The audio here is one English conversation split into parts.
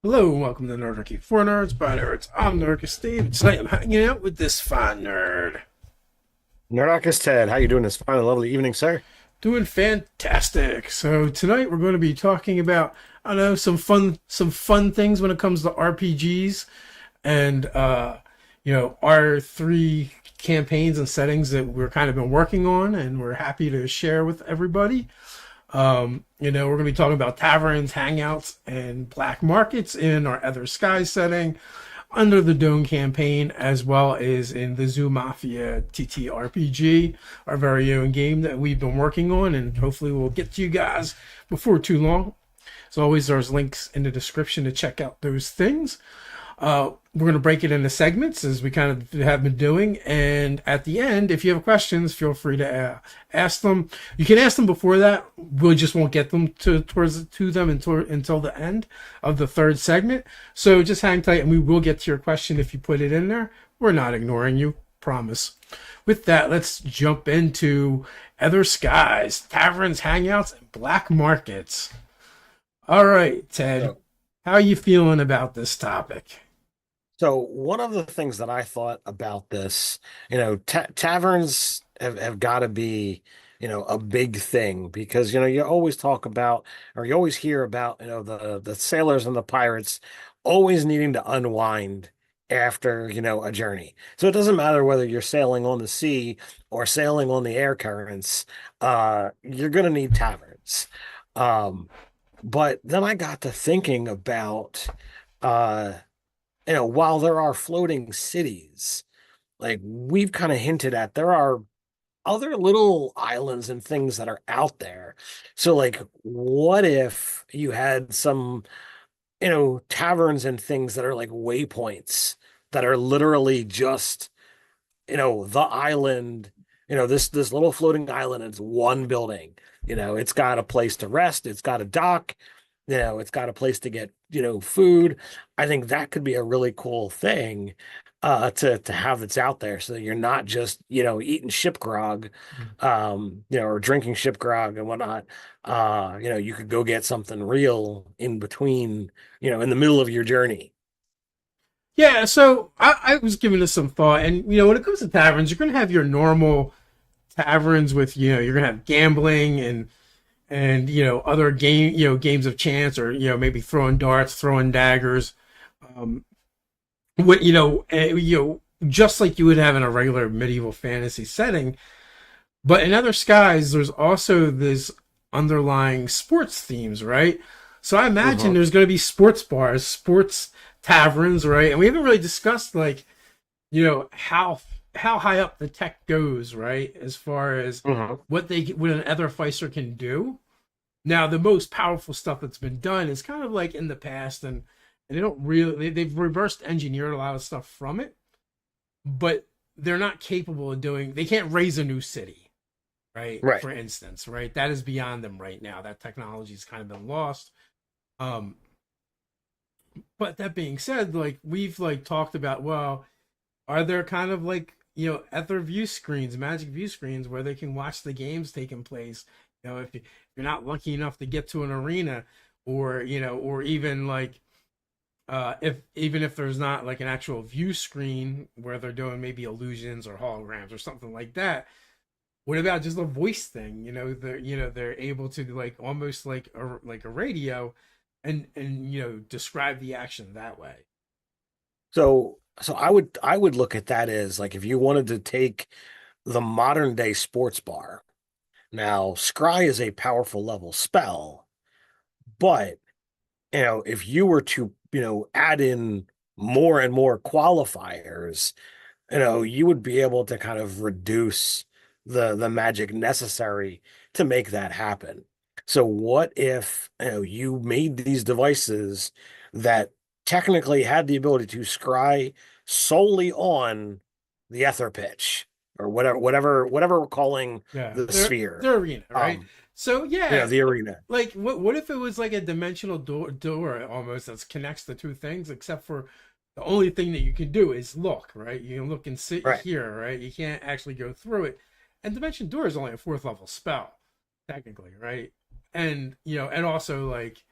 Hello and welcome to Nerdarchy for Nerds by Nerds. I'm Nerdarchy Steve, and tonight I'm hanging out with this fine nerd. Nerdarchy Ted, how you doing this fine and lovely evening, sir? Doing fantastic. So tonight we're going to be talking about, I don't know, some fun things when it comes to RPGs and our three campaigns and settings that we're kind of been working on and we're happy to share with everybody. We're going to be talking about taverns, hangouts, and black markets in our Aether Sky setting, under the Dome campaign, as well as in the Zoo Mafia TTRPG, our very own game that we've been working on, and hopefully we'll get to you guys before too long. As always, there's links in the description to check out those things. We're going to break it into segments as we kind of have been doing. And at the end, if you have questions, feel free to ask them. You can ask them before that. We just won't get them to them until the end of the third segment. So just hang tight and we will get to your question if you put it in there. We're not ignoring you. Promise. With that, let's jump into Other Skies, Taverns, Hangouts, and Black Markets. All right, Ted. So, How are you feeling about this topic? so one of the things that I thought about this, taverns have got to be, a big thing because, you always talk about or you always hear about, the sailors and the pirates always needing to unwind after, a journey. So it doesn't matter whether you're sailing on the sea or sailing on the air currents, you're going to need taverns. Um, But then I got to thinking about, uh, while there are floating cities, like we've kind of hinted at, there are other little islands and things that are out there. So, like, what if you had some, taverns and things that are like waypoints that are literally just, the island, this little floating island, it's one building. It's got a place to rest, it's got a dock, it's got a place to get, food. I think that could be a really cool thing to have that's out there so that you're not just, eating ship grog, or drinking ship grog and whatnot. You could go get something real in between, in the middle of your journey. Yeah, so I was giving this some thought, and when it comes to taverns, you're gonna have your normal taverns with you're gonna have gambling and other games of chance, or maybe throwing darts, throwing daggers, um, what just like you would have in a regular medieval fantasy setting. But in Other Skies, there's also this underlying sports themes, right? So I imagine Uh-huh. there's going to be sports bars, sports taverns, right? And we haven't really discussed like how high up the tech goes, right? As far as Uh-huh. what an Etherficer can do. Now, the most powerful stuff that's been done is kind of like in the past, and they don't really they've reversed engineered a lot of stuff from it, but they're not capable of doing. They can't raise a new city, right? Right. For instance, right? That is beyond them right now. That technology's kind of been lost. Um, but that being said, like we've like talked about, well, are there kind of like ether view screens, magic view screens where they can watch the games taking place? If you're not lucky enough to get to an arena, or or even like if there's not like an actual view screen where they're doing maybe illusions or holograms or something like that. What about just a voice thing? They're able to like almost like a radio, and describe the action that way. So I would look at that as like if you wanted to take the modern day sports bar. Now, scry is a powerful level spell, but if you were to, add in more and more qualifiers, you would be able to kind of reduce the magic necessary to make that happen. So what if, you made these devices that technically had the ability to scry solely on the ether pitch or whatever we're calling Yeah, the sphere. their arena, right? Um, So yeah, the arena. like what if it was like a dimensional door almost that connects the two things, except for the only thing that you can do is look, right? You can look and sit Right. here, right? You can't actually go through it. And dimension door is only a fourth level spell, technically, right? And and also like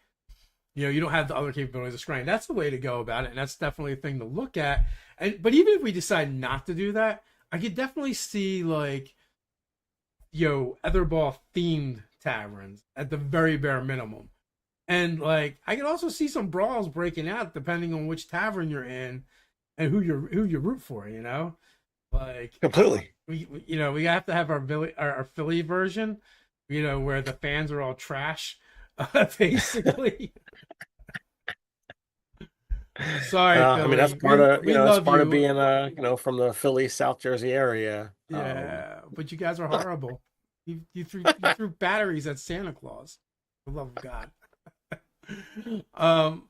You don't have the other capabilities of scrying. That's the way to go about it, and that's definitely a thing to look at. And but even if we decide not to do that, I could definitely see like Etherball themed taverns at the very bare minimum. And like I can also see some brawls breaking out depending on which tavern you're in and who you root for. Like Completely. we have to have our Philly version, where the fans are all trash, basically. Sorry, I mean, that's Philly. part We of, we that's love part of you. being, from the Philly, South Jersey area. Yeah, but you guys are horrible. You threw batteries at Santa Claus. For the love of God.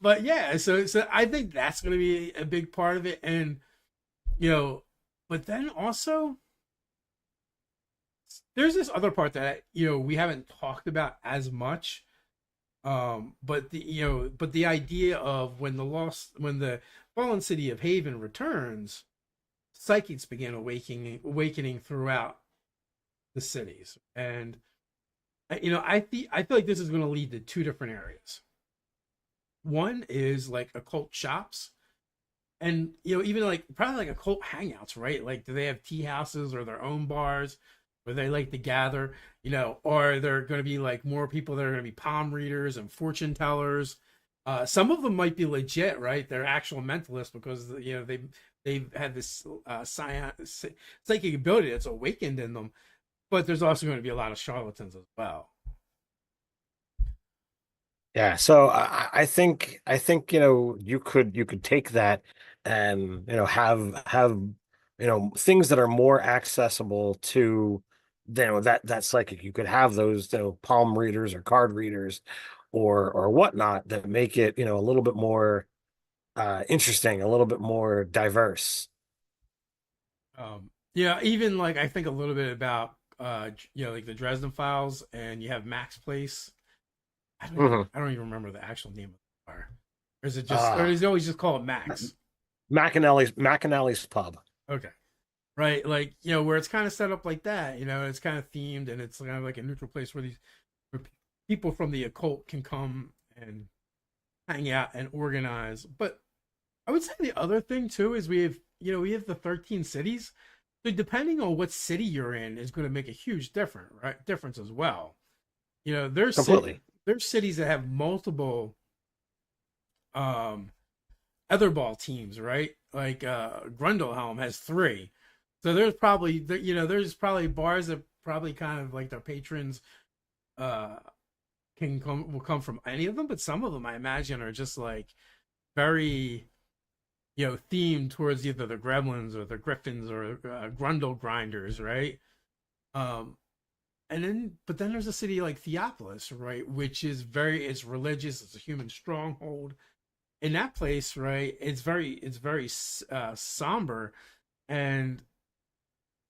But yeah, so I think that's going to be a big part of it, and you know, but then also there's this other part that we haven't talked about as much. But the idea of when the fallen city of Haven returns, psychics begin awakening throughout the cities, and I feel like this is going to lead to two different areas. One is like occult shops, and even like probably like occult hangouts, right? Like, do they have tea houses or their own bars where they like to gather? Or they're going to be like more people that are going to be palm readers and fortune tellers. Some of them might be legit, right? They're actual mentalists because they've had this psychic ability that's awakened in them. But there's also going to be a lot of charlatans as well. Yeah, so I think you could take that and have things that are more accessible to that psychic. You could have those palm readers or card readers or whatnot that make it a little bit more interesting, a little bit more diverse. Yeah, even like I think a little bit about like the Dresden Files, and you have Max Place. Hmm. I don't even remember the actual name of the bar. Or Uh is it always just called Max? McAnally's Pub. Okay. Right. Like, where it's kind of set up like that, it's kind of themed, and it's kind of like a neutral place where people from the occult can come and hang out and organize. But I would say the other thing too is we have the 13 cities. So depending on what city you're in is going to make a huge difference as well. Completely. There's cities that have multiple um Etherball teams, right? Like Grundlehelm has three. So there's probably bars that probably kind of like their patrons uh will come from any of them, but some of them I imagine are just like very themed towards either the gremlins or the griffins or Grundle grinders, right? Um but then there's a city like Theopolis, right, which is it's religious, it's a human stronghold. In that place, right, it's very somber, and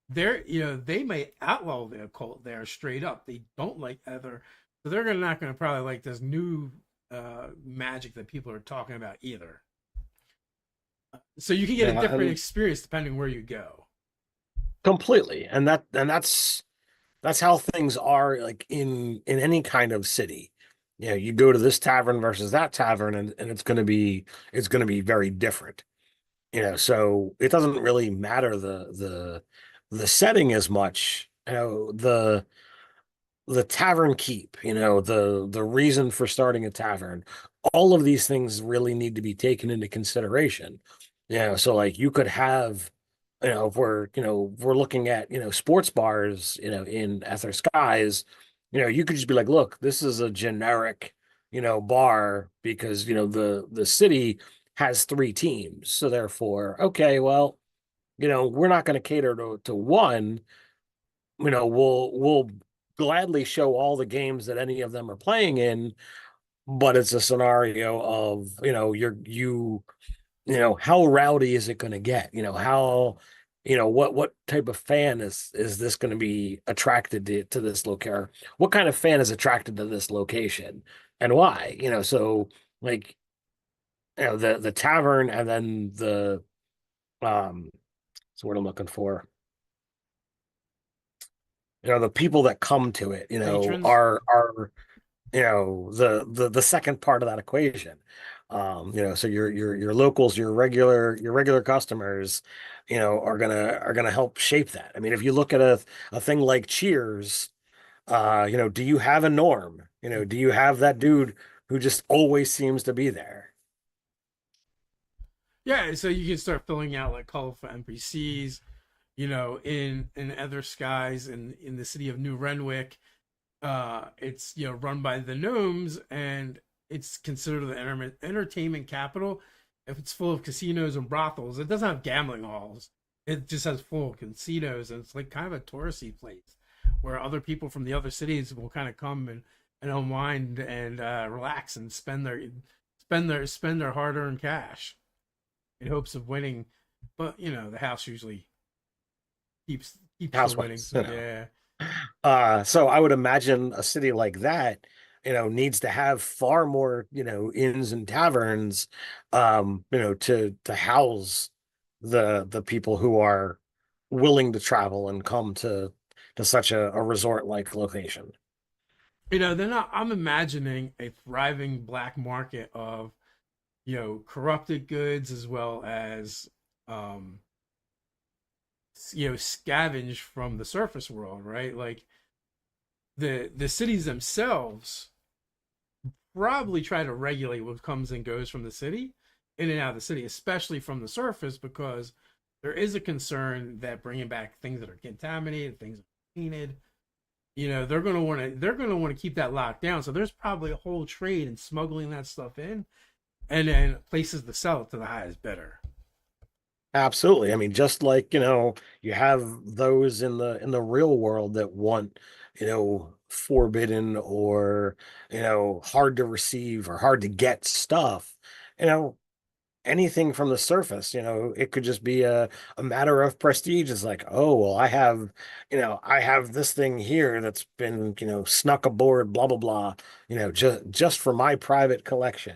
they may outlaw the occult there straight up. They don't like Ether, so they're not gonna probably like this new magic that people are talking about either. So you can get a Yeah, different and experience depending where you go. completely. And that's how things are like in any kind of city. You go to this tavern versus that tavern, and it's going to be very different. So it doesn't really matter the setting as much. The tavern keep, the reason for starting a tavern. All of these things really need to be taken into consideration. So like you could have, if we're looking at, sports bars, in Ether Skies, you could just be like, look, this is a generic, bar because, the city has three teams. So therefore, okay, well, we're not going to cater to one. We'll gladly show all the games that any of them are playing in, but it's a scenario of, how rowdy is it going to get? How, what type of fan is this going to be attracted to this location? What kind of fan is attracted to this location and why? So like, the tavern and then um, that's what I'm looking for. The people that come to it, Patrons. are the second part of that equation. So your locals, your regular customers, are gonna help shape that. I mean, if you look at a thing like Cheers, do you have a norm? Do you have that dude who just always seems to be there? Yeah, so you can start filling out like colorful NPCs, in Other Skies in the city of New Renwick. It's run by the gnomes, and it's considered the entertainment capital. If it's full of casinos and brothels, it doesn't have gambling halls. It just has full casinos, and it's like kind of a touristy place where other people from the other cities will kind of come and unwind and relax and spend their hard earned cash in hopes of winning. But the house usually keeps the winning. Housewives, So yeah. So I would imagine a city like that, needs to have far more, inns and taverns, to house the people who are willing to travel and come to such a resort like location. Then I'm imagining a thriving black market of corrupted goods as well as um scavenged from the surface world, right? Like the cities themselves probably try to regulate what comes and goes from the city in and out of the city, especially from the surface, because there is a concern that bringing back things that are contaminated, things that are tainted, they're going to want to keep that locked down. So there's probably a whole trade in smuggling that stuff in, and then places to sell it to the highest bidder. Absolutely. I mean, just like, you have those in the real world that want, forbidden or, hard to receive or hard to get stuff. You know, anything from the surface, it could just be a matter of prestige. It's like, oh, well, I have this thing here that's been, snuck aboard, blah, blah, blah, just for my private collection.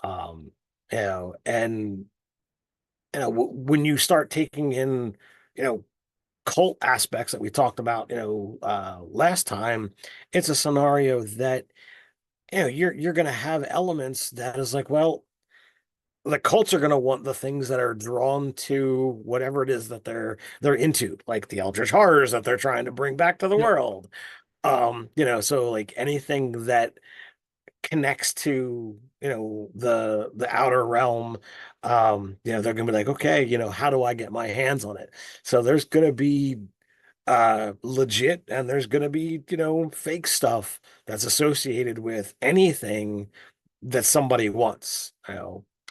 Um, and when you start taking in, you know, cult aspects that we talked about, last time, it's a scenario that, you're gonna have elements that is like, well, the cults are going to want the things that are drawn to whatever it is that they're into, like the eldritch horrors that they're trying to bring back to the Yep. world. So like anything that connects to, the outer realm, they're going to be like, okay, how do I get my hands on it? So there's going to be legit, and there's going to be, fake stuff that's associated with anything that somebody wants,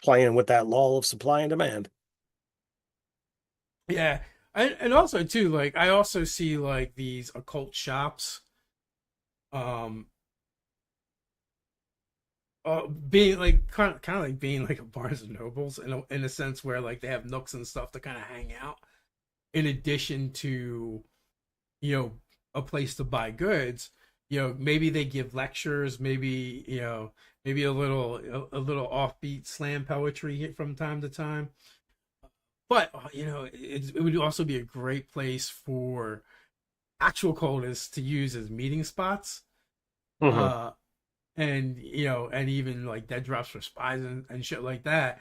playing with that law of supply and demand. Yeah. And also too, like I also see like these occult shops um being like kind of like being like a Barnes and Nobles in a sense where like they have nooks and stuff to kind of hang out in addition to you know a place to buy goods. Maybe they give lectures, maybe a little offbeat slam poetry from time to time. But it would also be a great place for actual cultists to use as meeting spots. Hmm. Uh, and even like dead drops for spies and shit like that.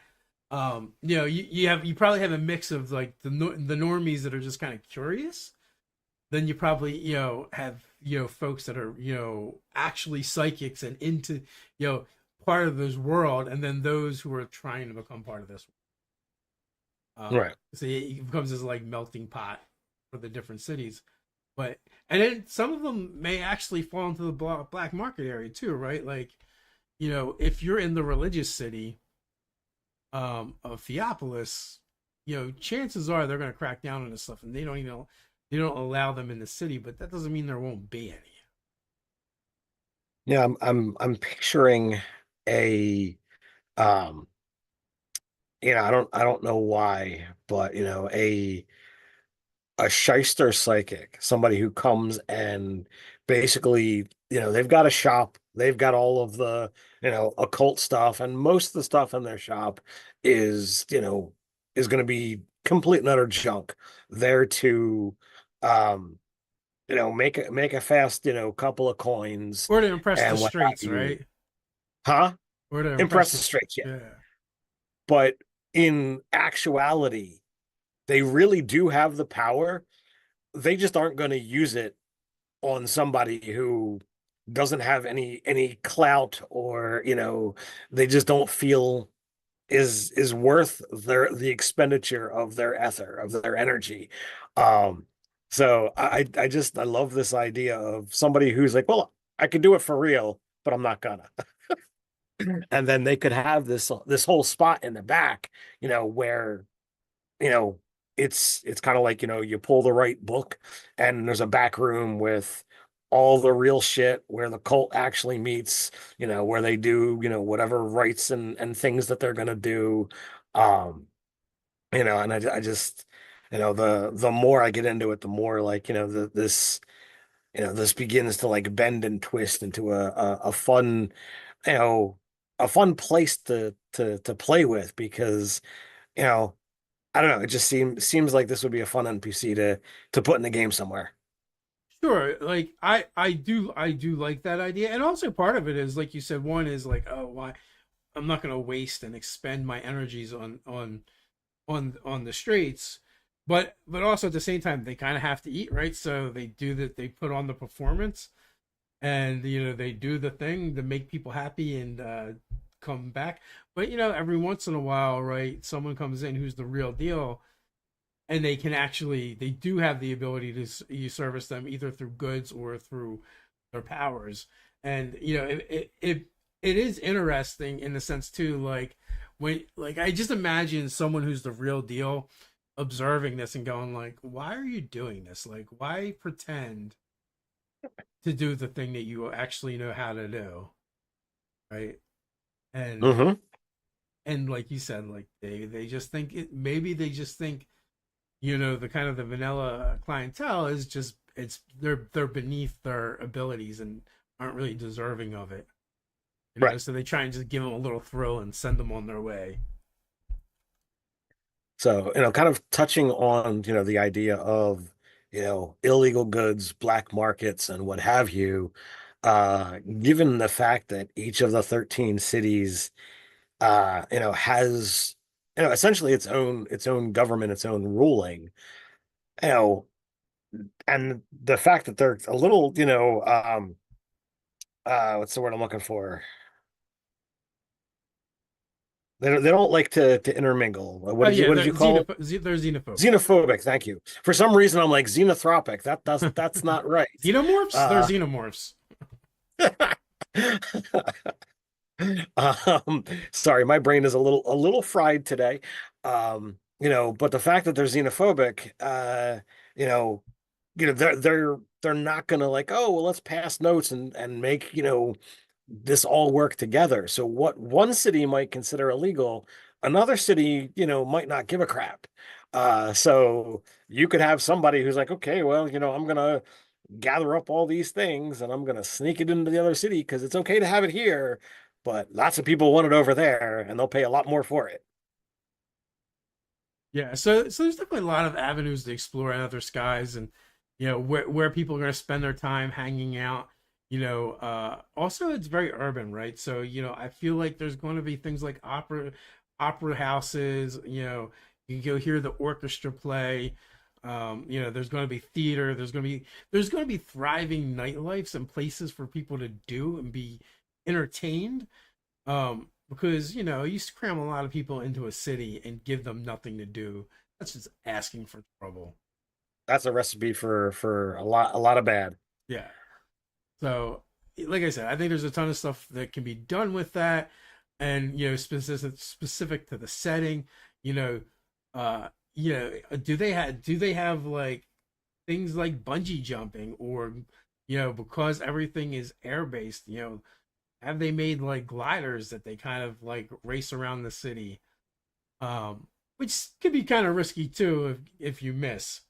You probably have a mix of like the normies that are just kind of curious. Then you probably have folks that are actually psychics and into part of this world, and then those who are trying to become part of this. Right. So it becomes this like melting pot for the different cities. But and then some of them may actually fall into the black market area too, right? Like, if you're in the religious city of Theopolis, chances are they're going to crack down on this stuff, and they don't allow them in the city, but that doesn't mean there won't be any. Yeah, I'm picturing a um I don't know why, but a shyster psychic, somebody who comes and basically, they've got a shop, they've got all of the, occult stuff, and most of the stuff in their shop is, is going to be complete and utter junk. There to um make a fast, couple of coins Or to impress the and what have straights, you. right? Huh? Or to Impress the impress, straights, yeah. yeah. But in actuality, they really do have the power. They just aren't going to use it on somebody who doesn't have any clout, or they just don't feel is worth the expenditure of their ether, of their energy. um so I love this idea of somebody who's like, well, I could do it for real, but I'm not gonna. And then they could have this whole spot in the back, where you know it's kind of like, you pull the right book and there's a back room with all the real shit where the cult actually meets, where they do, whatever rites and things that they're gonna do. um and I just, the more I get into it, the more, like, this begins to like bend and twist into a fun, you know a fun place to play with, because, you know I don't know. It just seems like this would be a fun NPC to put in the game somewhere. Sure, like I do like that idea, and also part of it is like you said. One is like, oh, why I'm not going to waste and expend my energies on the streets, but also at the same time they kind of have to eat, right? So they do that. They put on the performance, and they do the thing to make people happy and come back. But every once in a while, right, someone comes in who's the real deal, and they do have the ability to you service them either through goods or through their powers. And it is interesting in the sense too, like when, like, I just imagine someone who's the real deal observing this and going like, why are you doing this? Like, why pretend to do the thing that you actually know how to do, right? and Hmm. and like you said, like they just think it, maybe they just think the kind of the vanilla clientele is just, it's they're beneath their abilities and aren't really deserving of it. Right. So they try and just give them a little thrill and send them on their way. So, kind of touching on, the idea of, illegal goods, black markets, and what have you. Given the fact that each of the 13 cities, has, essentially its own government, its own ruling, you know, and the fact that they're a little, what's the word I'm looking for? They don't like to intermingle. What Oh did you yeah, what did you call it? they're xenophobic. Xenophobic. Thank you. For some reason, I'm like xenothropic. That's not right. Xenomorphs? They're Uh, xenomorphs. sorry, my brain is a little fried today. But the fact that they're xenophobic, you know, they're not gonna, like, oh, well, let's pass notes and make, this all work together. So what one city might consider illegal, another city, might not give a crap. So you could have somebody who's like, okay, well, I'm gonna gather up all these things and I'm gonna sneak it into the other city because it's okay to have it here, but lots of people want it over there and they'll pay a lot more for it. Yeah, so there's definitely a lot of avenues to explore in other skies, and where people are going to spend their time hanging out. Also it's very urban, right? So I feel like there's going to be things like opera houses. You can go hear the orchestra play. There's going to be theater. There's going to be thriving nightlifes and places for people to do and be entertained. Because you cram a lot of people into a city and give them nothing to do. That's just asking for trouble. That's a recipe for a lot of bad. Yeah. So, like I said, I think there's a ton of stuff that can be done with that, and specific to the setting. You know, do they have like things like bungee jumping, or because everything is air based, have they made like gliders that they kind of like race around the city, which could be kind of risky too if you miss.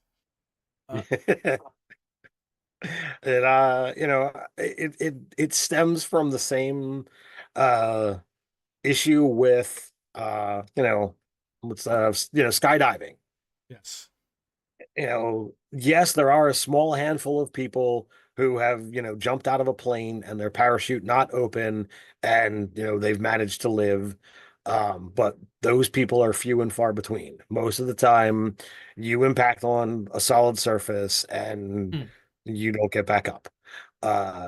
uh, It stems from the same uh issue with what's skydiving. yes. yes, there are a small handful of people who have, jumped out of a plane and their parachute not open and, they've managed to live. But those people are few and far between. Most of the time, you impact on a solid surface and Hmm. you don't get back up.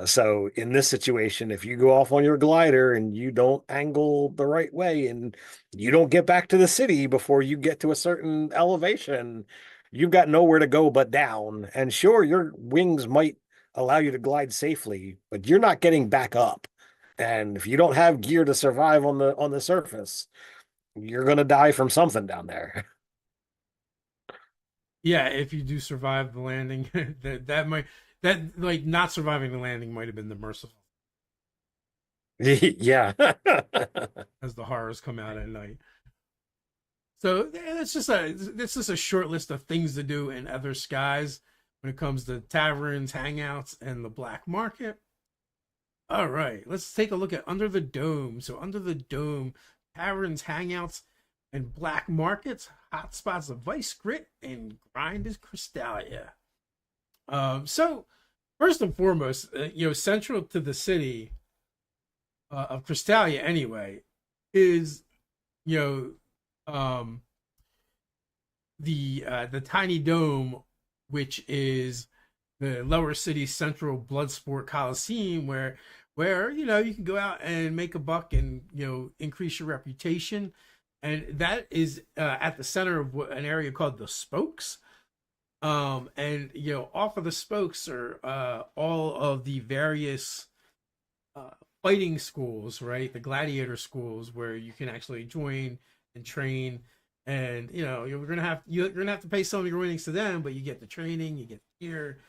So in this situation, if you go off on your glider and you don't angle the right way and you don't get back to the city before you get to a certain elevation, you've got nowhere to go but down. And sure, your wings might allow you to glide safely, but you're not getting back up. And if you don't have gear to survive on the surface, you're gonna die from something down there. Yeah, if you do survive the landing, that might that like not surviving the landing might have been the merciful Yeah. as the horrors come out at night. So yeah, it's just a short list of things to do in other skies when it comes to taverns, hangouts, and the black market. All right, let's take a look at Under the Dome. So Under the Dome, taverns, hangouts, and black markets, hotspots of Vice Grit, and Grind is Crystallia. So first and foremost, central to the city of Crystallia, anyway, is you um, the tiny dome, which is the Lower City Central Bloodsport Coliseum, where you can go out and make a buck and increase your reputation, and that is at the center of an area called the Spokes. And off of the Spokes are all of the various uh, fighting schools, right? The gladiator schools where you can actually join and train. And you're gonna have to pay some of your winnings to them, but you get the training, you get the gear,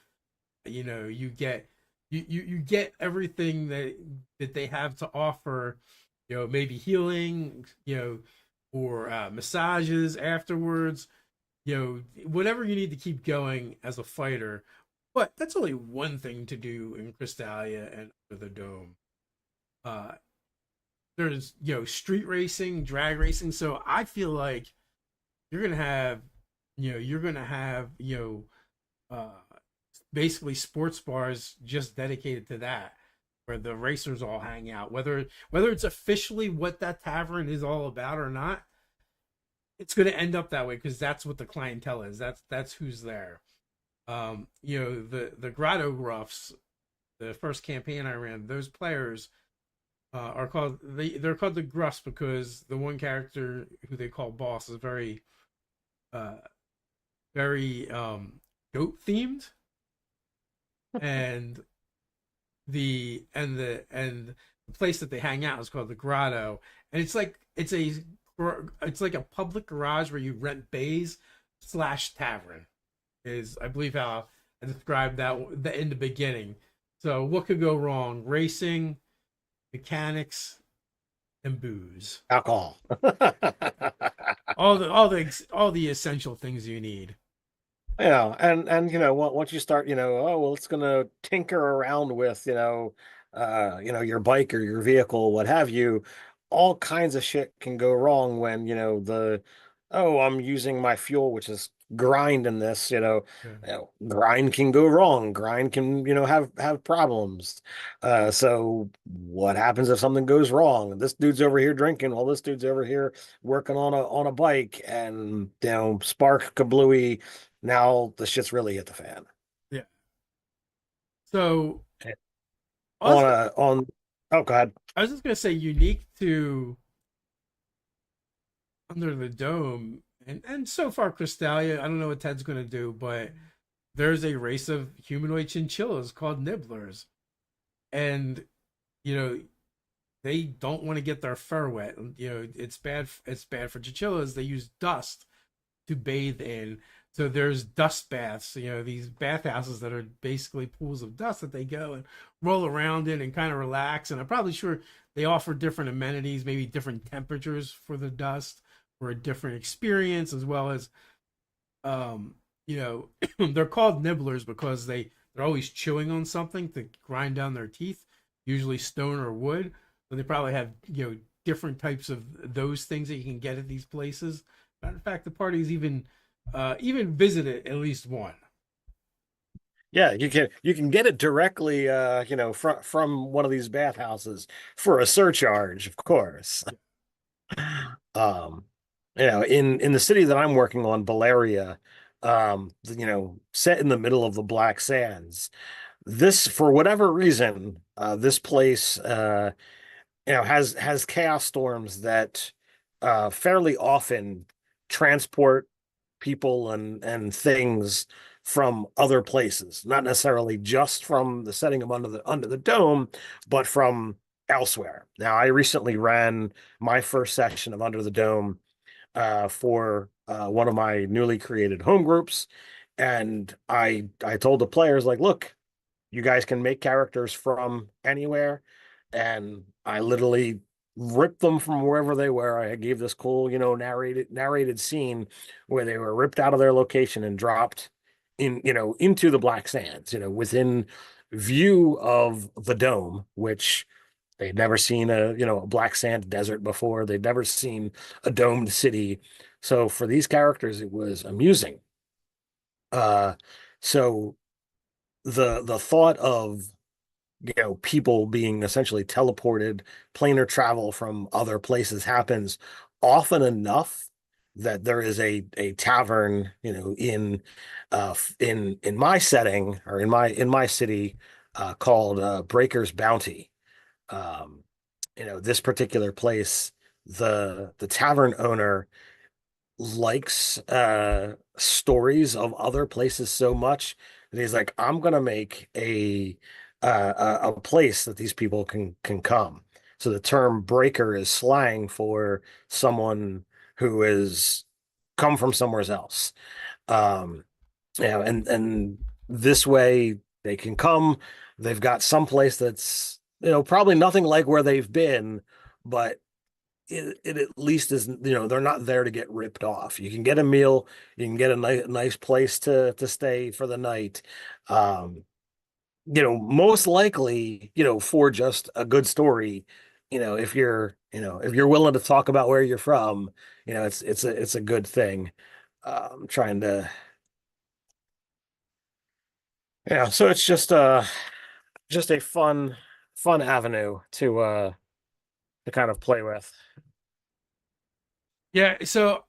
you get you get everything that they have to offer. Maybe healing, or massages afterwards. Whatever you need to keep going as a fighter. But that's only one thing to do in Crystallia and Under the Dome. Uh, there's street racing, drag racing. So I feel like you're gonna have you're gonna have basically sports bars just dedicated to that, where the racers all hang out. Whether it's officially what that tavern is all about or not, it's gonna end up that way because that's what the clientele is. That's who's there. The Grotto Gruffs, the first campaign I ran, those players they're called the Gruffs because the one character who they call boss is uh very goat themed, and the place that they hang out is called the Grotto, and it's like a public garage where you rent bays slash tavern is I believe how I described that in the beginning. So what could go wrong? Racing, mechanics, and booze. Alcohol. All the essential things you need. Yeah, and once you start, oh well, it's gonna tinker around with, your bike or your vehicle, what have you. All kinds of shit can go wrong when, I'm using my fuel, which is grind in this, Yeah. grind can go wrong. Grind can, have problems. So what happens if something goes wrong? This dude's over here drinking while this dude's over here working on a bike and spark kablooey. Now the shit's really hit the fan. Yeah. So Eh, I was, oh, go ahead. I was just gonna say unique to Under the Dome and so far Crystallia. I don't know what Ted's gonna do, but there's a race of humanoid chinchillas called nibblers, and you know they don't want to get their fur wet. It's bad for chinchillas. They use dust to bathe in. So there's dust baths, these bathhouses that are basically pools of dust that they go and roll around in and kind of relax. And I'm probably sure they offer different amenities, maybe different temperatures for the dust for a different experience, as well as, um, they're called nibblers because they're always chewing on something to grind down their teeth, usually stone or wood. So they probably have, different types of those things that you can get at these places. Matter of fact, the party's even visited at least one. Yeah, you can get it directly, from one of these bathhouses for a surcharge, of course. Um, in the city that I'm working on, Valeria, set in the middle of the Black Sands. This, for whatever reason, this place, has chaos storms that fairly often transport people and things from other places, not necessarily just from the setting of under the dome, but from elsewhere. Now, I recently ran my first session of Under the Dome for one of my newly created home groups, and I told the players, like, look, you guys can make characters from anywhere. And I literally ripped them from wherever they were. I gave this cool, narrated scene where they were ripped out of their location and dropped into the Black Sands, within view of the dome, which they'd never seen a black sand desert before. They'd never seen a domed city. So for these characters, it was amusing. Uh, so the thought of people being essentially teleported, planar travel from other places happens often enough that there is a tavern, in my setting, or in my city, called Breaker's Bounty. Um, this particular place, the tavern owner likes stories of other places so much that he's like, I'm gonna make a place that these people can come. So the term breaker is slang for someone who is come from somewhere else. Um, and this way they can come. They've got some place that's probably nothing like where they've been, but it at least is, they're not there to get ripped off. You can get a meal, you can get a nice place to stay for the night. Um, Most likely, for just a good story, if you're willing to talk about where you're from, it's a good thing. Trying to, yeah, so it's just a fun avenue to kind of play with. Yeah, so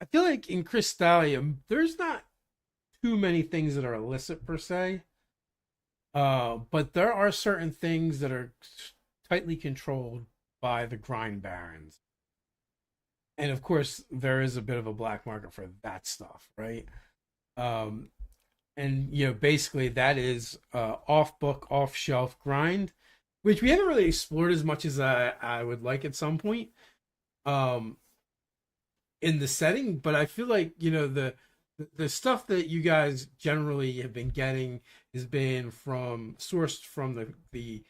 I feel like in Crystallium, there's not too many things that are illicit per se, but there are certain things that are tightly controlled by the grind barons, and of course, there is a bit of a black market for that stuff, right? Um, and basically, that is off book, off shelf grind, which we haven't really explored as much as I would like at some point. Um, in the setting, but I feel like the stuff that you guys generally have been getting has been from sourced from the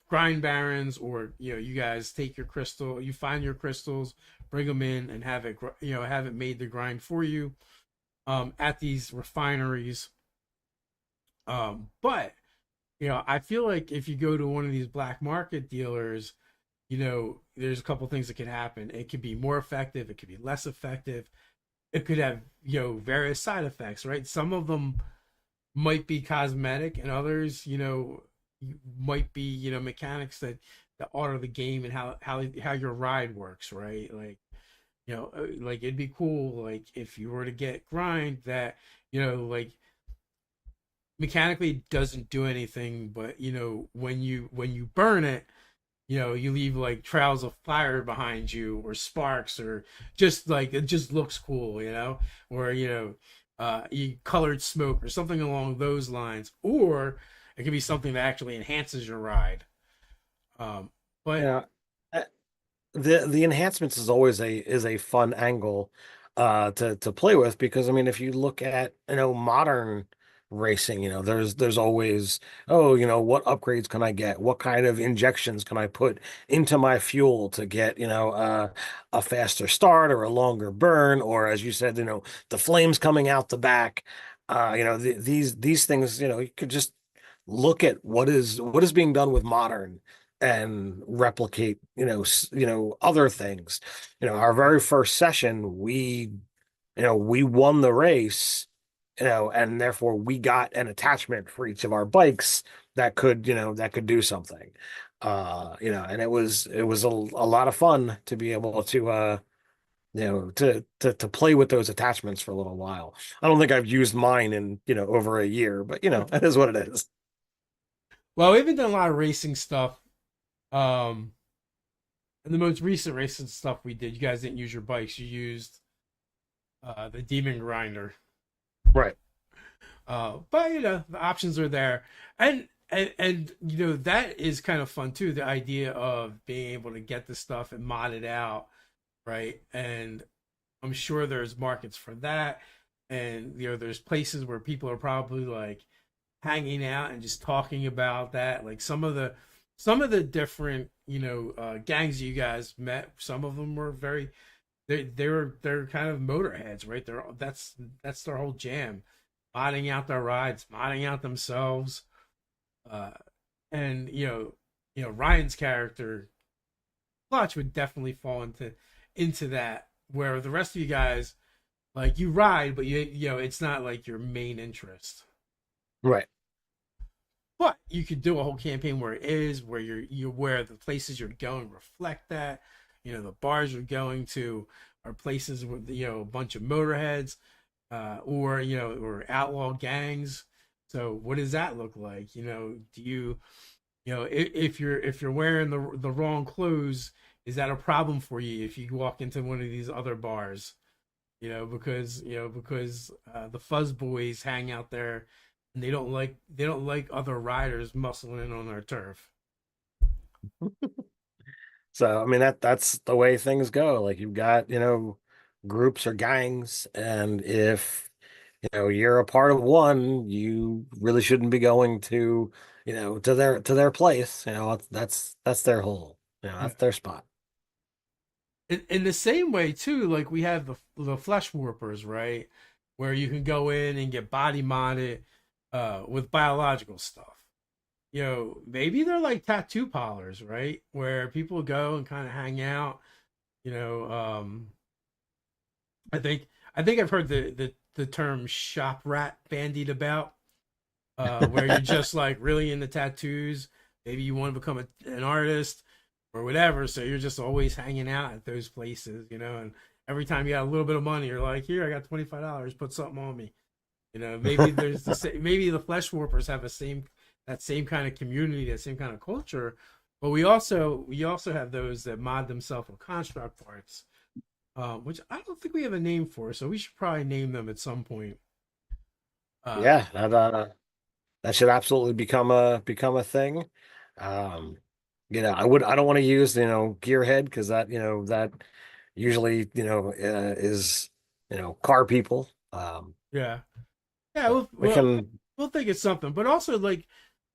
grind barons, or you guys take your crystal, you find your crystals, bring them in, and have it made the grind for you at these refineries. But I feel like if you go to one of these black market dealers, there's a couple things that can happen. It could be more effective, it could be less effective. It could have, various side effects, right? Some of them might be cosmetic, and others, might be, mechanics that alter the game and how your ride works, right? Like, like it'd be cool, like if you were to get grind that, like mechanically doesn't do anything, but when you burn it, you leave like trails of fire behind you, or sparks, or just like it just looks cool, or you colored smoke or something along those lines, or it could be something that actually enhances your ride. Um, but Yeah. The enhancements is always a fun angle to play with, because I mean, if you look at modern racing, there's always, oh, what upgrades can I get, what kind of injections can I put into my fuel to get a faster start or a longer burn, or as you said, the flames coming out the back. These things, you could just look at what is being done with modern and replicate, other things. Our very first session, we won the race and therefore we got an attachment for each of our bikes that could, that could do something. And it was a lot of fun to be able to to play with those attachments for a little while. I don't think I've used mine in, over a year, but it is what it is. Well, we haven't done a lot of racing stuff. Um, and the most recent racing stuff we did, you guys didn't use your bikes. You used the Demon Grinder. Right. But the options are there, and that is kind of fun too. The idea of being able to get the stuff and mod it out, right? And I'm sure there's markets for that, and there's places where people are probably like hanging out and just talking about that. Like some of the different gangs you guys met. Some of them were very they're kind of motorheads, right? That's their whole jam, modding out their rides, modding out themselves. Uh, and Ryan's character Clutch would definitely fall into that, where the rest of you guys like you ride, but it's not like your main interest. Right. But you could do a whole campaign where it is, where you're where the places you're going reflect that. The bars you're going to are places with a bunch of motorheads, or outlaw gangs. So what does that look like? Do if you're wearing the wrong clothes, is that a problem for you if you walk into one of these other bars? Because the fuzz boys hang out there, and they don't like other riders muscling in on their turf. So I mean that's the way things go. Like you've got, groups or gangs, and if you're a part of one, you really shouldn't be going to their place. That's their hole. That's their spot. In the same way too, like we have the flesh warpers, right? Where you can go in and get body modded with biological stuff. Maybe they're like tattoo parlors, right? Where people go and kind of hang out. You know, um, I think I've heard the term shop rat bandied about, where you're just like really into tattoos. Maybe you want to become an artist or whatever, so you're just always hanging out at those places, and every time you got a little bit of money, you're like, here, I got $25, put something on me. Maybe there's maybe the flesh warpers have that same kind of community, that same kind of culture, but we also have those that mod themselves with construct parts, which I don't think we have a name for, so we should probably name them at some point. Uh, Yeah, that should absolutely become a thing. Um, I don't want to use, gearhead, because that usually, is, car people. yeah, yeah, we'll, We we'll can, we'll think it's something, but also like,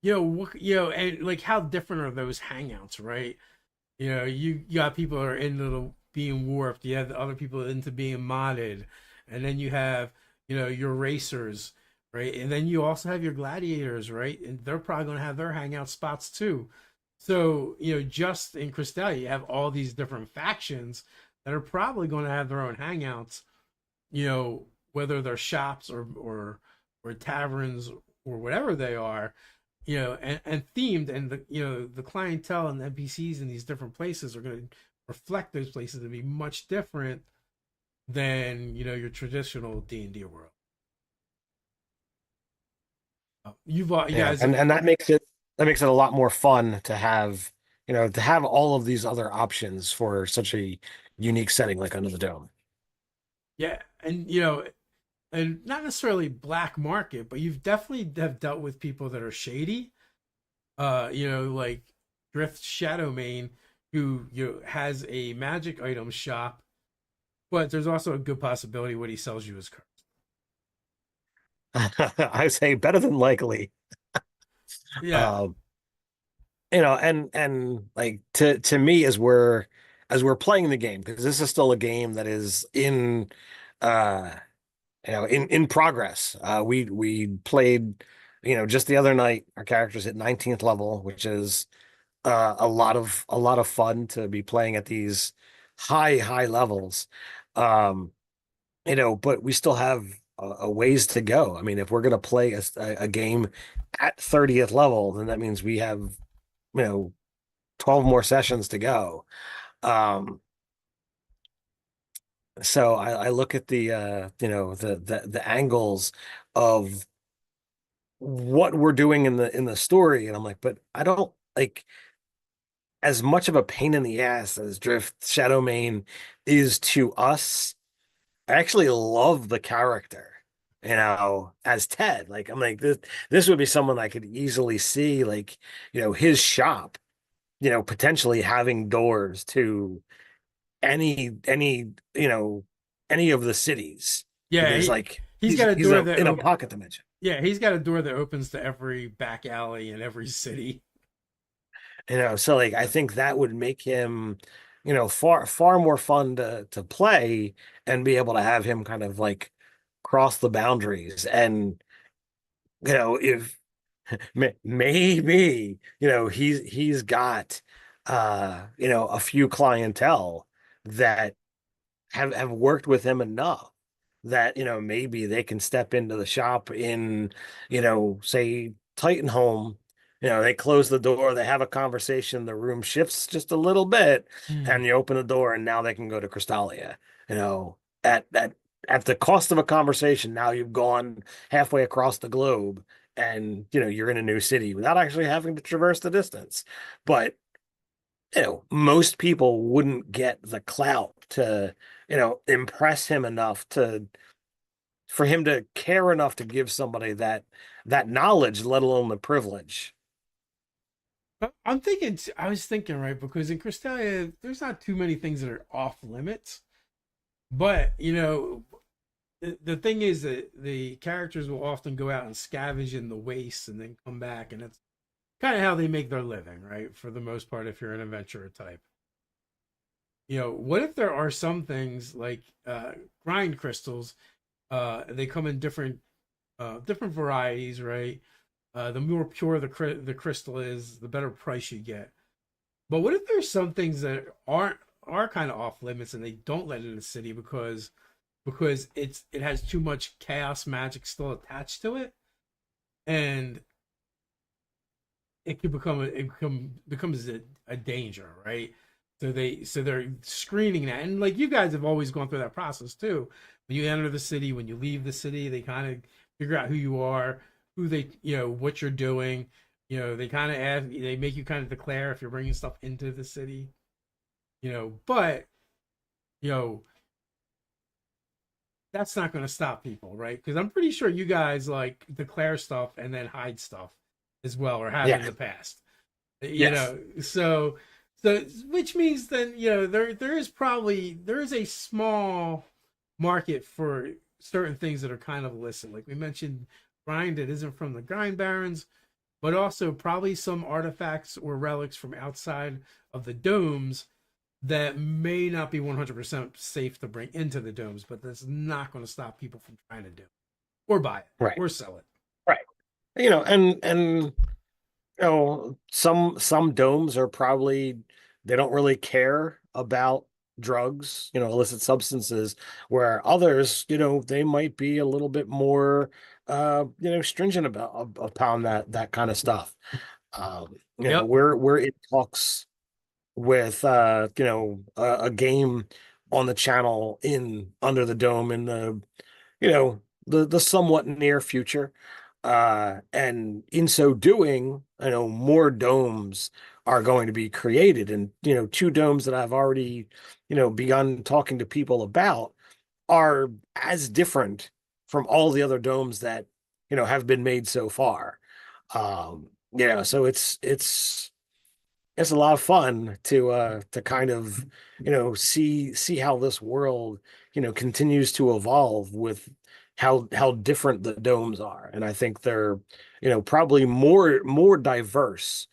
and like how different are those hangouts, right? You got people that are into being warped. You have the other people into being modded, and then you have your racers, right? And then you also have your gladiators, right? And they're probably going to have their hangout spots too. So just in Cristalia, you have all these different factions that are probably going to have their own hangouts. Whether they're shops or taverns or whatever they are, and themed, and the clientele and the NPCs in these different places are going to reflect those places to be much different than your traditional D&D world. You yeah, guys have. and that makes it a lot more fun to have all of these other options for such a unique setting like Under the Dome. Yeah, and not necessarily black market, but you've definitely have dealt with people that are shady. Like Drift Shadowmane, who has a magic item shop, but there's also a good possibility what he sells you is cursed. I say better than likely. Yeah, Um, and like to me, as we're playing the game, because this is still a game that is uh in progress. We played, just the other night. Our characters at 19th level, which is a lot of fun to be playing at these high levels. But we still have a ways to go. I mean, if we're going to play a game at 30th level, then that means we have, 12 more sessions to go. Um, so I look at the angles of what we're doing in the story, and I'm like, but I don't like as much of a pain in the ass as Drift Shadowmane is to us. I actually love the character, as Ted. Like I'm like this would be someone I could easily see like, his shop, potentially having doors to any, any of the cities Yeah, because like he's got a he's door that in a pocket dimension. yeah, he's got a door that opens to every back alley in every city. So like I think that would make him, far more fun to play and be able to have him kind of like cross the boundaries. And if maybe, he's got a few clientele that have worked with him enough that maybe they can step into the shop in say Titanholm. They close the door, they have a conversation, the room shifts just a little bit, Hmm. and you open the door, and now they can go to Crystalia. At the cost of a conversation, now you've gone halfway across the globe, and you're in a new city without actually having to traverse the distance. But most people wouldn't get the clout to, impress him enough to for him to care enough to give somebody that knowledge, let alone the privilege. I was thinking, right, because in Crystalia, there's not too many things that are off limits. But, the thing is that the characters will often go out and scavenge in the wastes and then come back. And it's kind of how they make their living, right? For the most part, if you're an adventurer type. What if there are some things like grind crystals? They come in different varieties, right? The more pure the crystal is, the better price you get. But what if there's some things that are kind of off limits and they don't let in the city because it has too much chaos magic still attached to it, and it could becomes a danger, right? So they're screening that, and like you guys have always gone through that process too. When you enter the city, when you leave the city, they kind of figure out who you are, who they, what you're doing. They kind of ask, they make you kind of declare if you're bringing stuff into the city. But you know that's not going to stop people, right? Because I'm pretty sure you guys like declare stuff and then hide stuff as well, or have Yeah. in the past. Yes. So which means then there is a small market for certain things that are kind of illicit. Like we mentioned, grind that isn't from the grind barons, but also probably some artifacts or relics from outside of the domes that may not be 100% safe to bring into the domes, but that's not going to stop people from trying to do it, or buy it Right. or sell it. Right. And some domes are probably they don't really care about drugs, illicit substances, where others, they might be a little bit more stringent upon that kind of stuff. Yep. We're in talks with a game on the channel in Under the Dome in the somewhat near future. And in so doing, more domes are going to be created. And, two domes that I've already, begun talking to people about are as different from all the other domes that, have been made so far. So it's a lot of fun to kind of see how this world continues to evolve with how different the domes are, and I think they're probably more diverse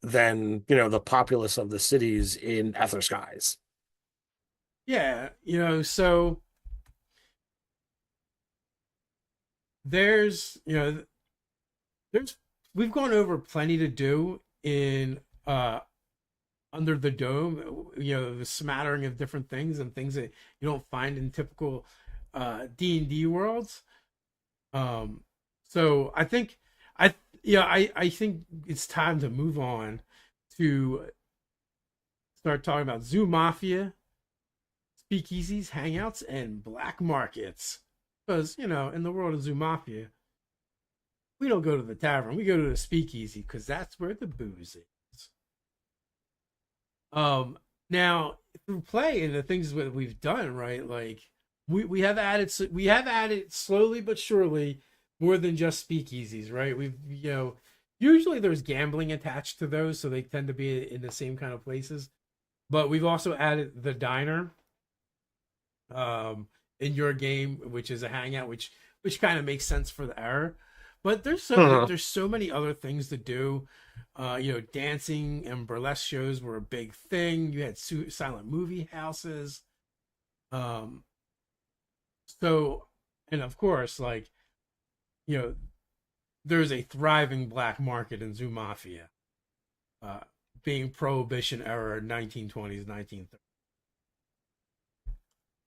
than the populace of the cities in Ether Skies. Yeah. So there's, there's, we've gone over plenty to do in Under the Dome. The smattering of different things and things that you don't find in typical D&D worlds. Um, so I I think it's time to move on to start talking about Zoo Mafia, speakeasies, hangouts, and black markets. Because, in the world of Zoo Mafia, we don't go to the tavern, we go to the speakeasy because that's where the booze is. Um, Now through play and the things that we've done, right? Like we have added slowly but surely more than just speakeasies, right? We've usually there's gambling attached to those, so they tend to be in the same kind of places. But we've also added the diner um in your game, which is a hangout, which kind of makes sense for the error. But Mhm. there's so many other things to do. Dancing and burlesque shows were a big thing. You had silent movie houses. Um, so, and of course, like you know, there's a thriving black market in Zoo Mafia, uh, being Prohibition era 1920s, 1930s.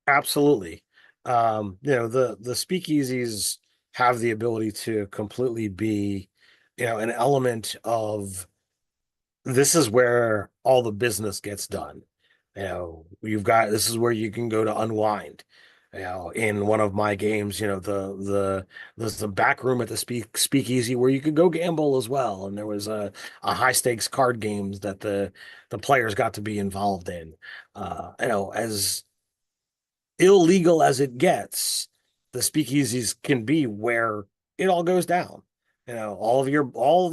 Absolutely. The speakeasies have the ability to completely be, an element of this is where all the business gets done. You've got this is where you can go to unwind. In one of my games, there's the back room at the speakeasy where you could go gamble as well, and there was a high stakes card games that the players got to be involved in. As illegal as it gets, the speakeasies can be where it all goes down. All of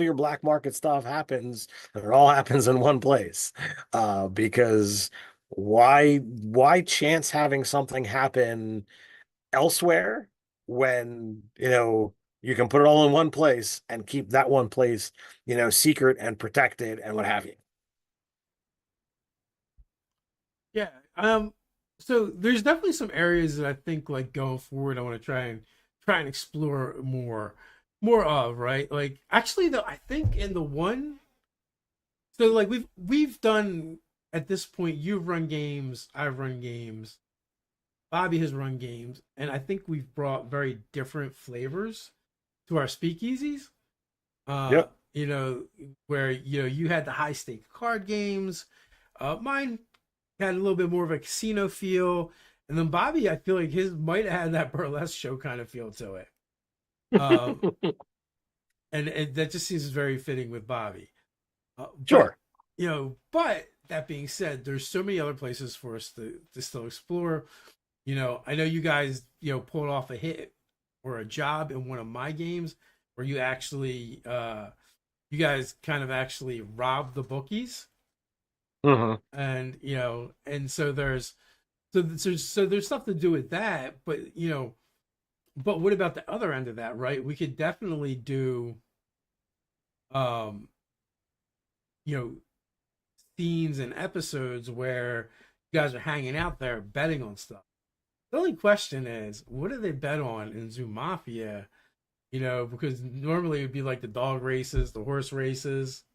your black market stuff happens, and it all happens in one place. Because why chance having something happen elsewhere when you can put it all in one place and keep that one place secret and protected and what have you. Yeah. So there's definitely some areas that I think like going forward I want to try and explore more of, right? Like actually though I think in the one so like we've done at this point you've run games, I've run games, Bobby has run games, and I think we've brought very different flavors to our speakeasies. Uh, Yep. you know, where you had the high stake card games. Mine had a little bit more of a casino feel, and then Bobby, I feel like his might have had that burlesque show kind of feel to it. Um, and that just seems very fitting with Bobby. But Sure. but that being said, there's so many other places for us to still explore. I know you guys, pulled off a hit or a job in one of my games where you guys kind of actually robbed the bookies, Hmm. and and so there's stuff to do with that, but what about the other end of that, right? We could definitely do, um, you know, scenes and episodes where you guys are hanging out there betting on stuff. The only question is, what do they bet on in Zoo Mafia? Because normally it would be like the dog races, the horse races,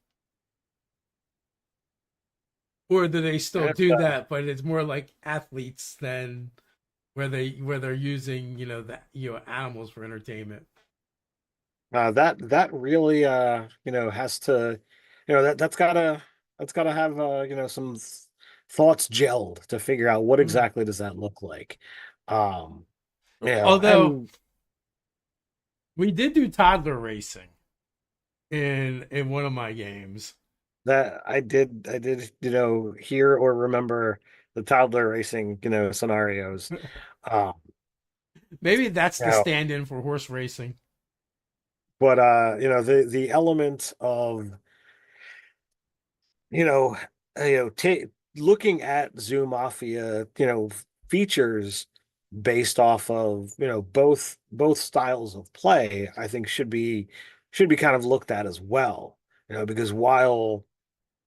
or do they still do that? But it's more like athletes than where they're using animals for entertainment. That really has to that's gotta have some thoughts gelled to figure out what Mm. exactly does that look like. Although And we did do toddler racing in one of my games. that I did hear or remember the toddler racing scenarios. Um Maybe that's you the know stand-in for horse racing. but the element of you know, ta looking at Zoo Mafia, features based off of, both styles of play, I think should be kind of looked at as well. Because while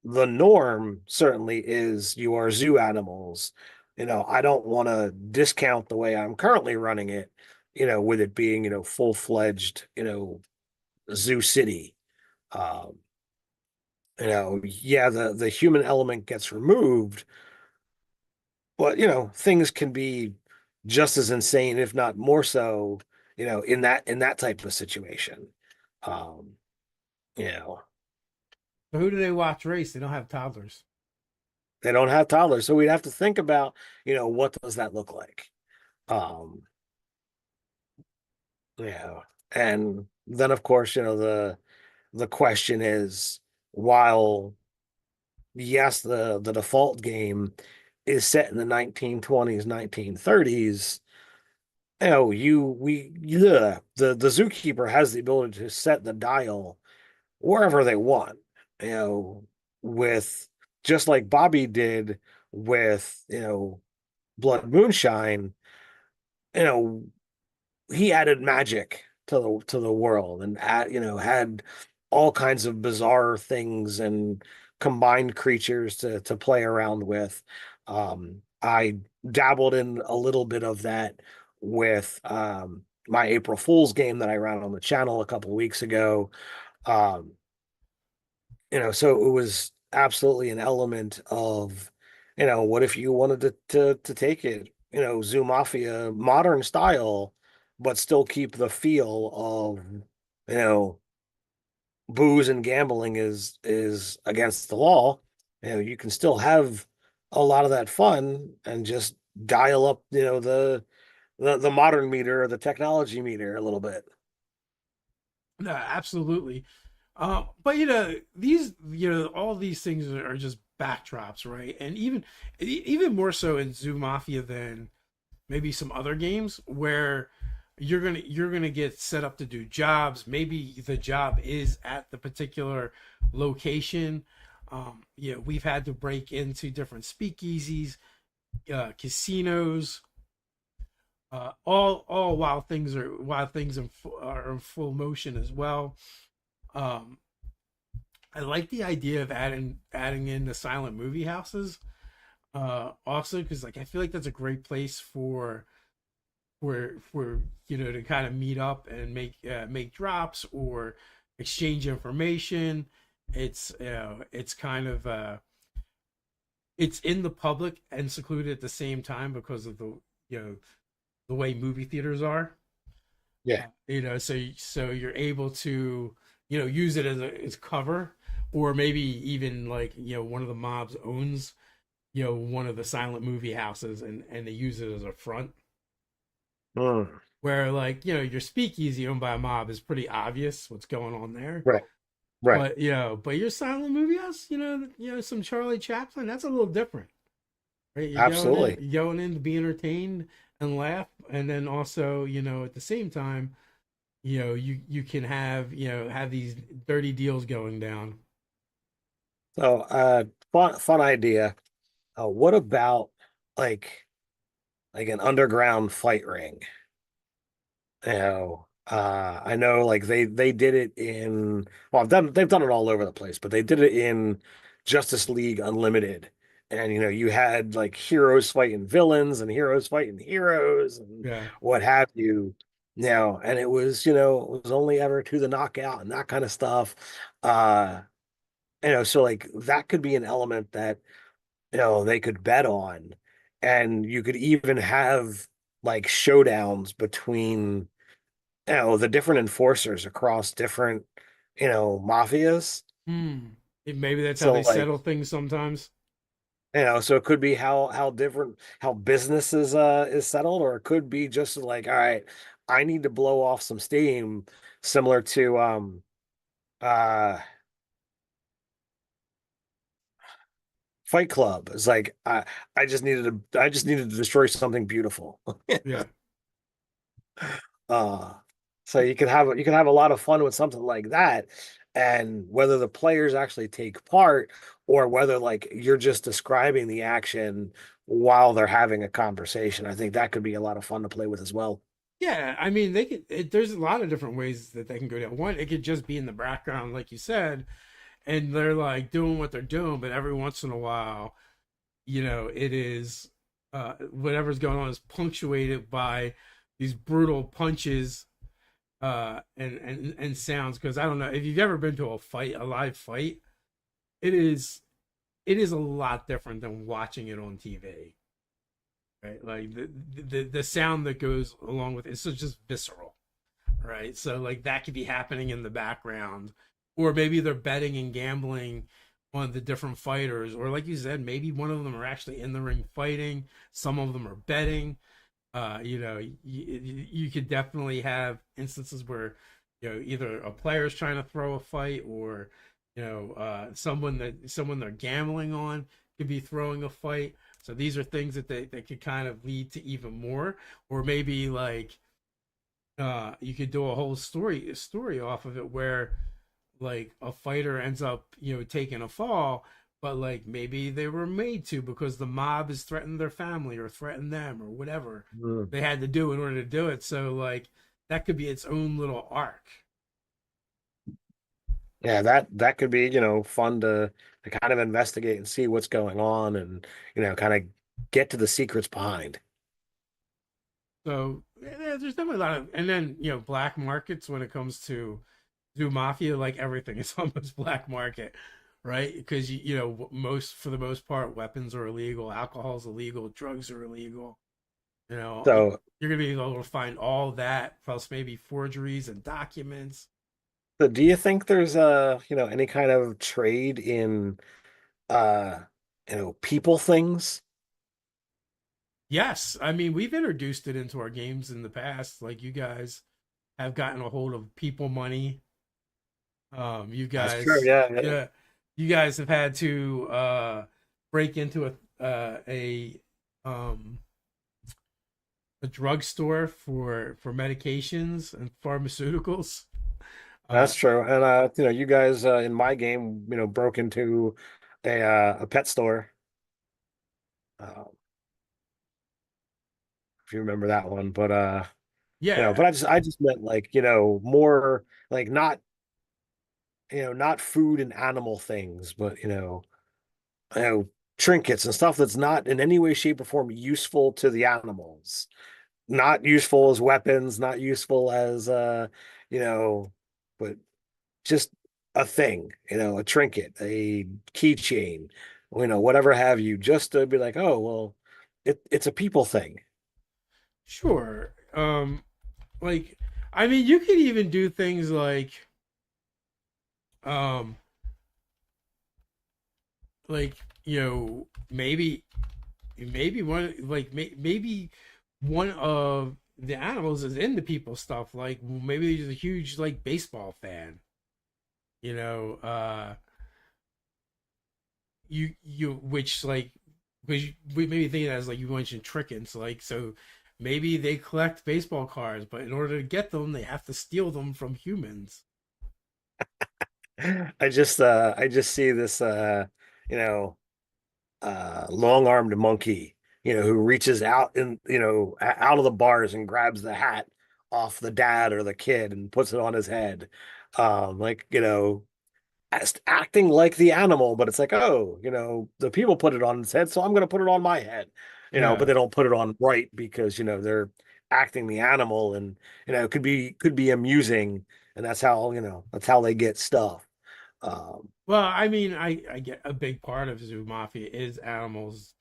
the norm certainly is you are zoo animals, I don't want to discount the way I'm currently running it, with it being, full-fledged, zoo city. Um, yeah, the human element gets removed, but things can be just as insane, if not more so, in that type of situation. Um, you know, So who do they watch race? They don't have toddlers. they don't have toddlers, so we'd have to think about, what does that look like? Um, yeah. And then of course, the question is, while yes, the default game is set in the 1920s, 1930s, the zookeeper has the ability to set the dial wherever they want, you know, with just like Bobby did with, Blood Moonshine, you know, he added magic to the world and had all kinds of bizarre things and combined creatures to play around with. I dabbled in a little bit of that with my April Fool's game that I ran on the channel a couple weeks ago. Um, so it was absolutely an element of, what if you wanted to take it, Zoo Mafia modern style, but still keep the feel of, you know, booze and gambling is against the law. You can still have a lot of that fun and just dial up, the modern meter or the technology meter a little bit. No, absolutely. But all these things are just backdrops, right? And even more so in Zoo Mafia than maybe some other games where you're gonna get set up to do jobs. Maybe the job is at the particular location. We've had to break into different speakeasies, casinos, all while things are in full motion as well. Um, I like the idea of adding in the silent movie houses. Also, because like I feel like that's a great place for to kind of meet up and make drops or exchange information. It's kind of it's in the public and secluded at the same time because of the way movie theaters are. Yeah. So you're able to use it as cover, or maybe even like one of the mobs owns one of the silent movie houses and they use it as a front. Mm. Where like your speakeasy owned by a mob is pretty obvious what's going on there. Right. Right. But your silent movie house, some Charlie Chaplin, that's a little different, right? Absolutely. You're going in to be entertained and laugh, and then also at the same time, you can have these dirty deals going down. So, fun idea. What about like an underground fight ring? I know like they did it in, well, they've done it all over the place, but they did it in Justice League Unlimited. And you had like heroes fighting villains and heroes fighting heroes and Yeah. what have you. And it was only ever to the knockout and that kind of stuff. Uh, so like that could be an element that they could bet on. And you could even have like showdowns between the different enforcers across different, mafias. Hmm. Maybe that's how So they like, settle things sometimes. so it could be how different how business is settled, or it could be just like, all right, I need to blow off some steam, similar to uh Fight Club. It's like I just needed to destroy something beautiful. Yeah. Uh, so you can have a lot of fun with something like that, and whether the players actually take part or whether like you're just describing the action while they're having a conversation, I think that could be a lot of fun to play with as well. Yeah, I mean, there's a lot of different ways that they can go down. One, it could just be in the background, like you said, and they're like doing what they're doing, but every once in a while, it is whatever's going on is punctuated by these brutal punches and sounds. Because I don't know if you've ever been to a live fight, it is it is a lot different than watching it on TV. right? Like the sound that goes along with it, it's just visceral, right? So like that could be happening in the background, or maybe they're betting and gambling on the different fighters, or like you said, maybe one of them are actually in the ring fighting, some of them are betting. You could definitely have instances where either a player is trying to throw a fight, or someone they're gambling on could be throwing a fight. So these are things that they could kind of lead to even more, or maybe like you could do a whole story off of it where like a fighter ends up taking a fall, but like maybe they were made to because the mob has threatened their family or threatened them or whatever Mm. they had to do in order to do it. So like that could be its own little arc. Yeah, that could be, fun to kind of investigate and see what's going on and, kind of get to the secrets behind. So yeah, there's definitely a lot of, and then black markets when it comes to Mafia, like everything is almost black market, right? Because most for the most part, weapons are illegal, alcohol's illegal, drugs are illegal. So, You're gonna be able to find all that plus maybe forgeries and documents. so do you think there's any kind of trade in uh, people things? Yes, I mean we've introduced it into our games in the past. Like you guys have gotten a hold of people money. You That's true. guys, Yeah, yeah. yeah, you guys have had to break into um a drugstore for medications and pharmaceuticals. Uh, That's true. And you guys in my game, broke into a pet store. Uh, if you remember that one, but yeah, but I just meant like, more like not, not food and animal things, but you know, trinkets and stuff that's not in any way, shape, or form useful to the animals. Not useful as weapons, not useful as you know, but just a thing, a trinket, a keychain, whatever have you, just to be like, oh, well, it's a people thing. sure. Like I mean, you could even do things um like maybe maybe one of the animals is into people stuff. Like maybe he's a huge like baseball fan. You know, you which like because we maybe think as like you mentioned trinkets. Like so, maybe they collect baseball cards, but in order to get them, they have to steal them from humans. I just see this you know long-armed monkey, who reaches out and out of the bars and grabs the hat off the dad or the kid and puts it on his head. Like, acting like the animal, but it's like, oh, the people put it on his head, so I'm gonna put it on my head. But Yeah. they don't put it on right because, they're acting the animal and it could be amusing, and that's how they get stuff. Um, Well, I mean, I get a big part of Zoo Mafia is animals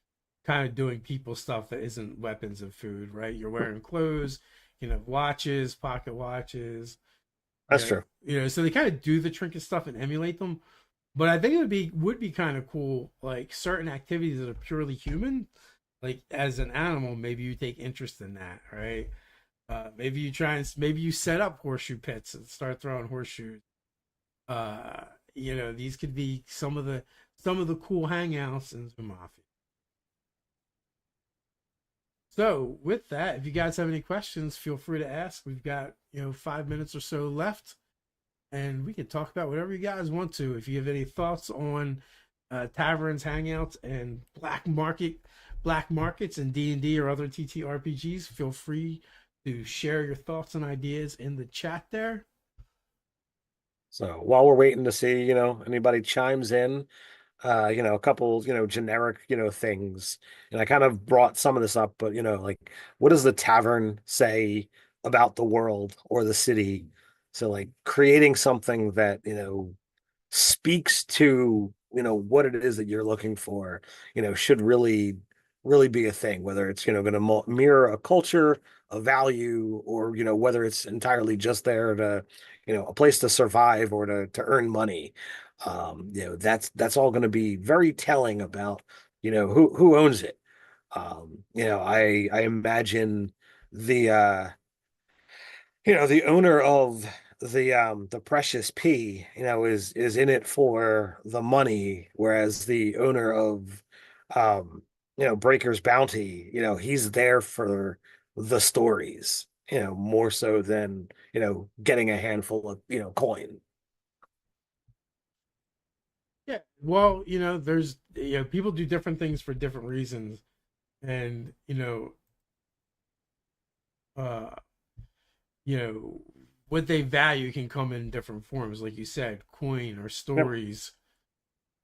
kind of doing people stuff that isn't weapons and food, right? You're wearing clothes, watches, pocket watches, that's true. so they kind of do the trinket stuff and emulate them. But I think it would be kind of cool, like certain activities that are purely human, like as an animal, maybe you take interest in that, right? Maybe you set up horseshoe pits and start throwing horseshoes. uh these could be some of the cool hangouts in the Mafia. So with that, if you guys have any questions, feel free to ask. We've got 5 minutes or so left, and we can talk about whatever you guys want to. If you have any thoughts on taverns, hangouts, and black markets and D&D or other TTRPGs, feel free to share your thoughts and ideas in the chat there. So while we're waiting to see, anybody chimes in, a couple, generic, things. And I kind of brought some of this up, but, like, what does the tavern say about the world or the city? So, like, creating something that, speaks to, what it is that you're looking for, should really really be a thing, whether it's, going to mirror a culture, a value, or, whether it's entirely just there to, a place to survive or to earn money. That's all going to be very telling about, who owns it. I imagine the the owner of the precious P, is in it for the money, whereas the owner of Breaker's Bounty, he's there for the stories, more so than, getting a handful of, coin. Yeah. Well, there's people do different things for different reasons, and uh, you know, what they value can come in different forms, like you said, coin or Yep. stories.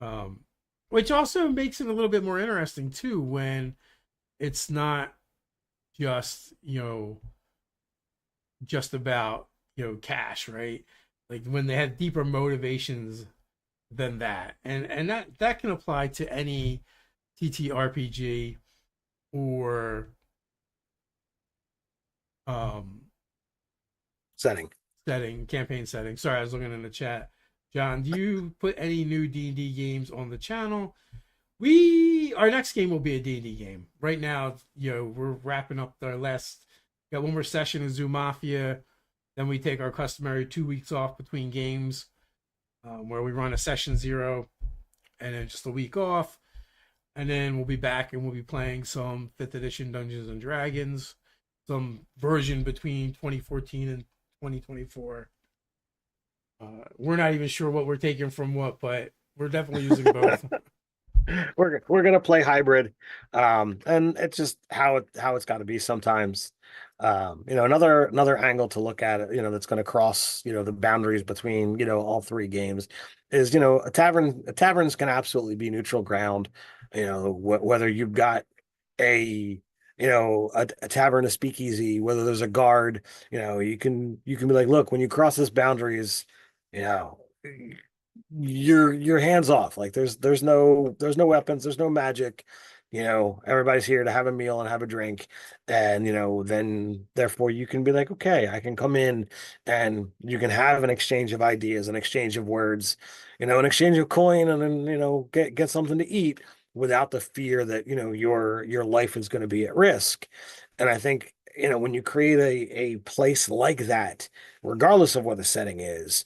Um, which also makes it a little bit more interesting too when it's not just just about cash, right? Like when they have deeper motivations than that, and that can apply to any TTRPG or um Setting. setting, campaign setting. Sorry, I was looking in the chat. John, do you put any new D&D games on the channel? Our next game will be a D&D game. Right now, we're wrapping up our last, got one more session of Zoo Mafia. Then we take our customary 2 weeks off between games, where we run a session 0 and then just a week off. And then we'll be back and we'll be playing some 5th edition Dungeons and Dragons, some version between 2014 and 2024. We're not even sure what we're taking from what, but we're definitely using both. We're gonna play hybrid, and it's just how it's got to be sometimes. Another angle to look at it, that's going to cross, the boundaries between, all three games is, taverns can absolutely be neutral ground. Whether you've got a a tavern, a speakeasy, whether there's a guard, you can be like, look, when you cross this boundaries, you know you're hands off. Like there's no weapons, there's no magic. Everybody's here to have a meal and have a drink, and then therefore you can be like, okay, I can come in and you can have an exchange of ideas, an exchange of words, an exchange of coin, and then get something to eat without the fear that your life is going to be at risk. And I think when you create a place like that, regardless of what the setting is,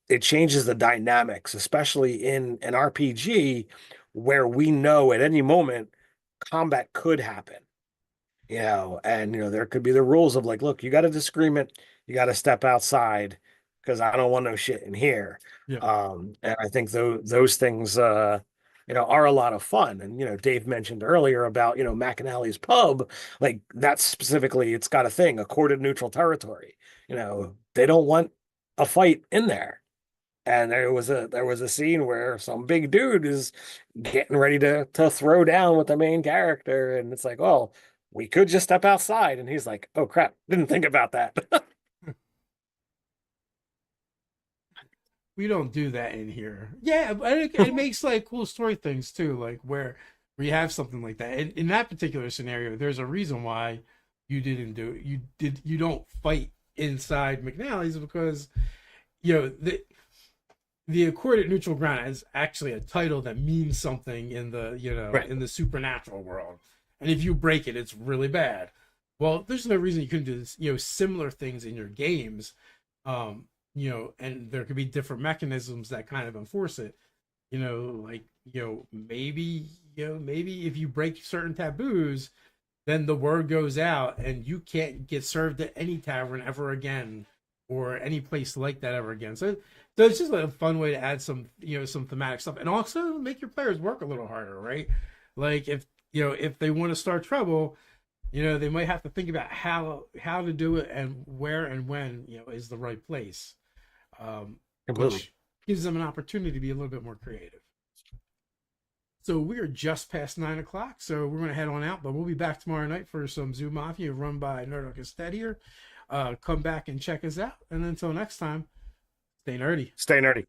it changes the dynamics, especially in an RPG where we know at any moment combat could happen, and there could be the rules of like, look, you got a disagreement, you got to step outside because I don't want no shit in here. Yeah. And I think those things, are a lot of fun. And Dave mentioned earlier about McAnally's pub, like that specifically, it's got a thing, accorded neutral territory. They don't want a fight in there. And there was a scene where some big dude is getting ready to throw down with the main character, and it's like, well, we could just step outside, and he's like, oh crap, didn't think about that. We don't do that in here. Yeah, but it makes like cool story things too, like where we have something like that. In that particular scenario, there's a reason why you didn't do it. You don't fight inside McNally's because the accorded neutral ground is actually a title that means something in the Right. in the supernatural world, and if you break it, it's really bad. Well, there's no reason you couldn't do this, similar things in your games, and there could be different mechanisms that kind of enforce it. Like maybe if you break certain taboos, then the word goes out and you can't get served at any tavern ever again or any place like that ever again. So it's just a fun way to add some thematic stuff and also make your players work a little harder, right? Like if they want to start trouble, they might have to think about how to do it and where and when is the right place, Completely. which gives them an opportunity to be a little bit more creative. So we are just past 9 o'clock, so we're going to head on out, but we'll be back tomorrow night for some Zoo Mafia run by Nerdarchy here. Come back and check us out, and until next time, stay nerdy. Stay nerdy.